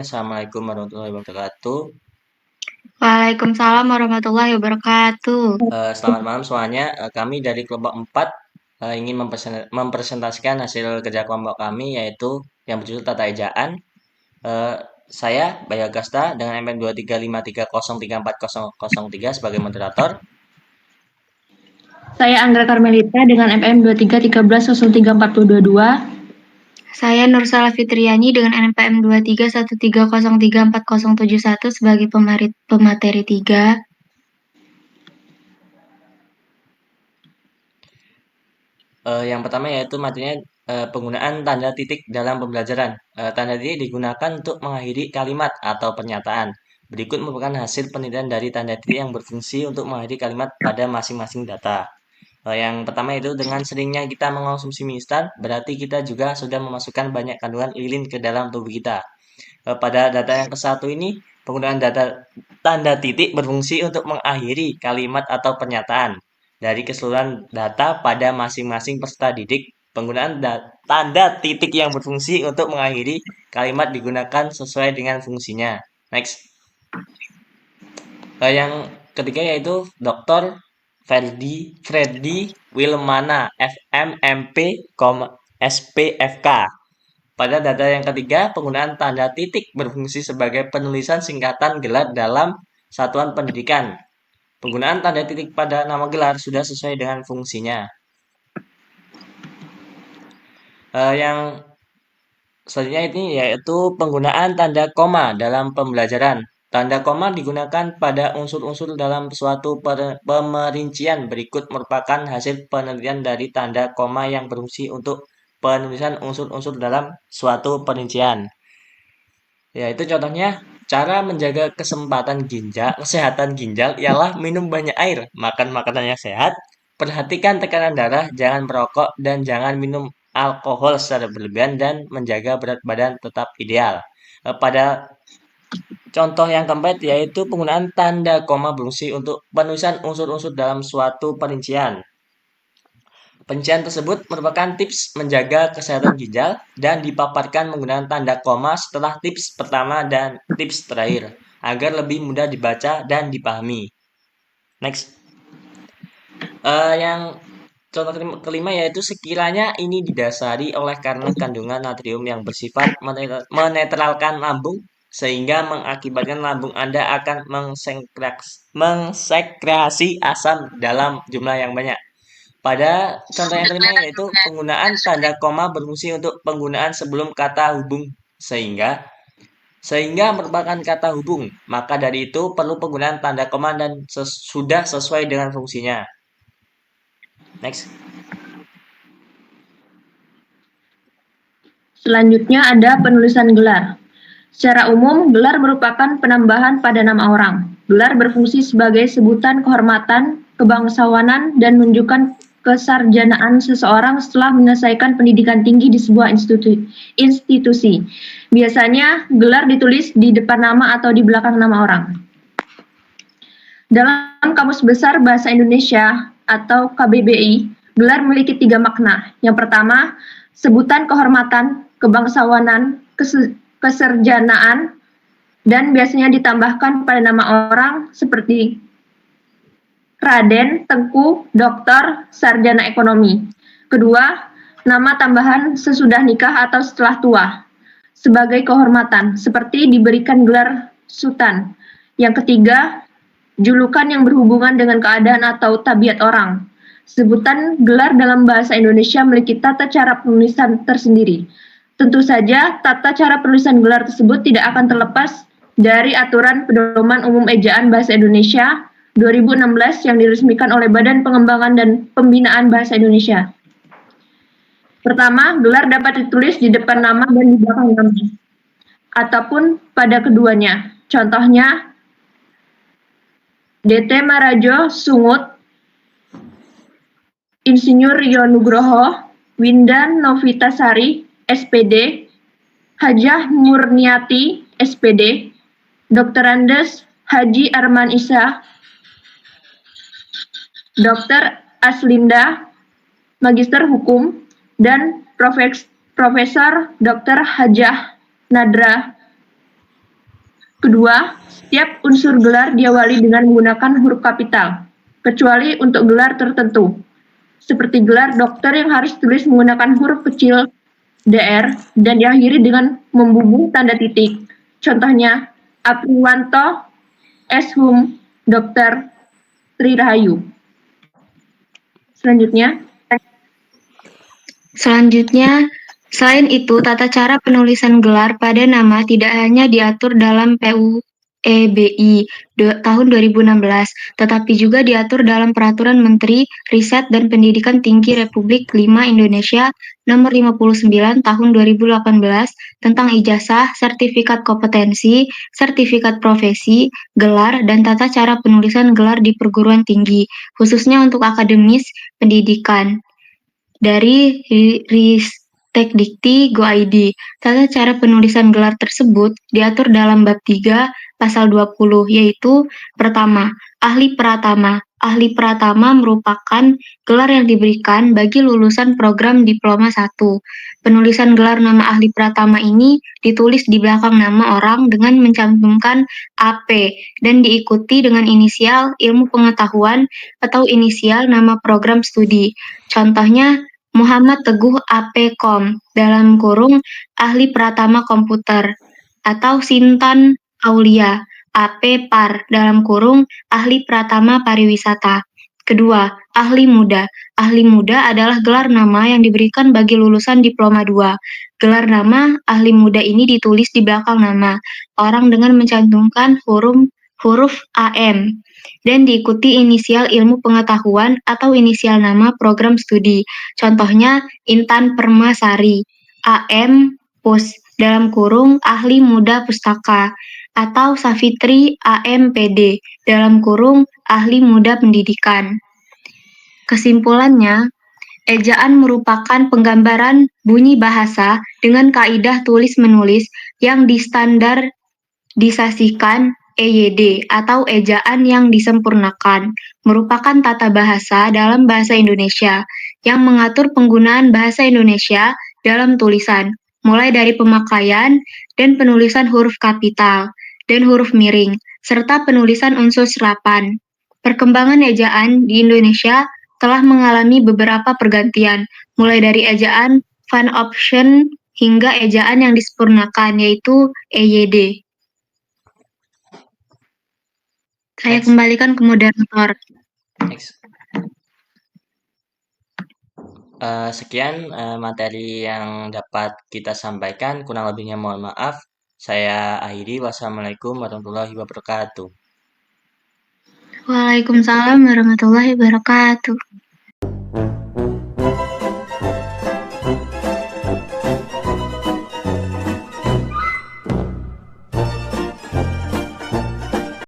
Assalamualaikum warahmatullahi wabarakatuh. Waalaikumsalam warahmatullahi wabarakatuh. Selamat malam semuanya. Kami dari kelompok 4 ingin mempresentasikan hasil kerja kelompok kami yaitu yang berjudul Tata Ejaan. Eh, saya Bayu Agasta dengan MN 23530340003 sebagai moderator. Saya Anggra Karmelita dengan MM 2313034022. Saya Nursala Fitriani dengan NPM 2313034071 sebagai pemateri 3. Yang pertama yaitu materinya penggunaan tanda titik dalam pembelajaran. Tanda titik digunakan untuk mengakhiri kalimat atau pernyataan. Berikut merupakan hasil penelitian dari tanda titik yang berfungsi untuk mengakhiri kalimat pada masing-masing data. Yang pertama itu dengan seringnya kita mengonsumsi mie instan, berarti kita juga sudah memasukkan banyak kandungan lilin ke dalam tubuh kita. Pada data yang ke-1 ini, penggunaan data tanda titik berfungsi untuk mengakhiri kalimat atau pernyataan. Dari keseluruhan data pada masing-masing peserta didik, penggunaan tanda titik yang berfungsi untuk mengakhiri kalimat digunakan sesuai dengan fungsinya. Next. Yang ketiga yaitu Dr. Freddy Wilmana, FMMP, SPFK. Pada data yang ketiga, penggunaan tanda titik berfungsi sebagai penulisan singkatan gelar dalam satuan pendidikan. Penggunaan tanda titik pada nama gelar sudah sesuai dengan fungsinya. Yang selanjutnya ini yaitu penggunaan tanda koma dalam pembelajaran. Tanda koma digunakan pada unsur-unsur dalam suatu pemerincian. Berikut merupakan hasil penelitian dari tanda koma yang berfungsi untuk penulisan unsur-unsur dalam suatu perincian. Yaitu contohnya, cara menjaga kesehatan ginjal ialah minum banyak air, makan makanan yang sehat, perhatikan tekanan darah, jangan merokok, dan jangan minum alkohol secara berlebihan, dan menjaga berat badan tetap ideal. Pada contoh yang keempat yaitu penggunaan tanda koma berfungsi untuk penulisan unsur-unsur dalam suatu perincian. Pencarian tersebut merupakan tips menjaga kesehatan ginjal dan dipaparkan menggunakan tanda koma setelah tips pertama dan tips terakhir agar lebih mudah dibaca dan dipahami. Next. Yang contoh kelima yaitu sekiranya ini didasari oleh karena kandungan natrium yang bersifat menetralkan lambung sehingga mengakibatkan lambung Anda akan mengsekresi asam dalam jumlah yang banyak. Pada contoh yang kelima yaitu penggunaan tanda koma berfungsi untuk penggunaan sebelum kata hubung sehingga merupakan kata hubung. Maka dari itu perlu penggunaan tanda koma dan sudah sesuai dengan fungsinya. Next. Selanjutnya ada penulisan gelar. Secara umum, gelar merupakan penambahan pada nama orang. Gelar berfungsi sebagai sebutan kehormatan, kebangsawanan, dan menunjukkan kesarjanaan seseorang setelah menyelesaikan pendidikan tinggi di sebuah institusi. Biasanya, gelar ditulis di depan nama atau di belakang nama orang. Dalam Kamus Besar Bahasa Indonesia atau KBBI, gelar memiliki 3 makna. Yang pertama, sebutan kehormatan, kebangsawanan, keserjanaan, dan biasanya ditambahkan pada nama orang seperti Raden, Tengku, Dokter, Sarjana Ekonomi. Kedua, nama tambahan sesudah nikah atau setelah tua, sebagai kehormatan, seperti diberikan gelar Sultan. Yang ketiga, julukan yang berhubungan dengan keadaan atau tabiat orang. Sebutan gelar dalam bahasa Indonesia memiliki tata cara penulisan tersendiri. Tentu saja, tata cara penulisan gelar tersebut tidak akan terlepas dari Aturan Pedoman Umum Ejaan Bahasa Indonesia 2016 yang diresmikan oleh Badan Pengembangan dan Pembinaan Bahasa Indonesia. Pertama, gelar dapat ditulis di depan nama dan di belakang nama, ataupun pada keduanya. Contohnya, DT Marajo Sungut, Insinyur Rio Nugroho, Windan Novitasari, SPD, Hajah Murniati, SPD, Dr. Andes Haji Arman Isa, Dr. Aslinda, Magister Hukum, dan Profesor Dr. Hajah Nadra, Kedua, setiap unsur gelar diawali dengan menggunakan huruf kapital, kecuali untuk gelar tertentu, seperti gelar dokter yang harus tulis menggunakan huruf kecil Dr dan diakhiri dengan membubuh tanda titik. Contohnya, Apriwanto, S. Hum, Dr. Tri Rahayu. Selanjutnya, selain itu, tata cara penulisan gelar pada nama tidak hanya diatur dalam PUEBI tahun 2016, tetapi juga diatur dalam Peraturan Menteri Riset dan Pendidikan Tinggi Republik 5 Indonesia Nomor 59 Tahun 2018 tentang ijazah, sertifikat kompetensi, sertifikat profesi, gelar, dan tata cara penulisan gelar di perguruan tinggi, khususnya untuk akademis pendidikan. Dari Ristekdikti Go.id, tata cara penulisan gelar tersebut diatur dalam bab 3 pasal 20, yaitu pertama, ahli pratama. Ahli pratama merupakan gelar yang diberikan bagi lulusan program diploma 1. Penulisan gelar nama ahli pratama ini ditulis di belakang nama orang dengan mencantumkan AP dan diikuti dengan inisial ilmu pengetahuan atau inisial nama program studi. Contohnya, Muhammad Teguh AP.Com dalam kurung ahli pratama komputer atau Sintan Aulia AP Par dalam kurung ahli pratama pariwisata. Kedua, ahli muda. Ahli muda adalah gelar nama yang diberikan bagi lulusan diploma 2. Gelar nama ahli muda ini ditulis di belakang nama orang dengan mencantumkan huruf AM dan diikuti inisial ilmu pengetahuan atau inisial nama program studi. Contohnya Intan Permasari, AM Pus dalam kurung ahli muda pustaka, atau Safitri AMPD dalam kurung ahli muda pendidikan. Kesimpulannya, ejaan merupakan penggambaran bunyi bahasa dengan kaidah tulis-menulis yang disasikan EYD atau ejaan yang disempurnakan, merupakan tata bahasa dalam bahasa Indonesia yang mengatur penggunaan bahasa Indonesia dalam tulisan, mulai dari pemakaian dan penulisan huruf kapital dan huruf miring, serta penulisan unsur serapan. Perkembangan ejaan di Indonesia telah mengalami beberapa pergantian, mulai dari ejaan Van Option hingga ejaan yang disempurnakan, yaitu EYD. Saya Next. kembalikan ke moderator. Next. Sekian materi yang dapat kita sampaikan. Kurang lebihnya mohon maaf. Saya akhiri. Wassalamualaikum warahmatullahi wabarakatuh. Waalaikumsalam warahmatullahi wabarakatuh.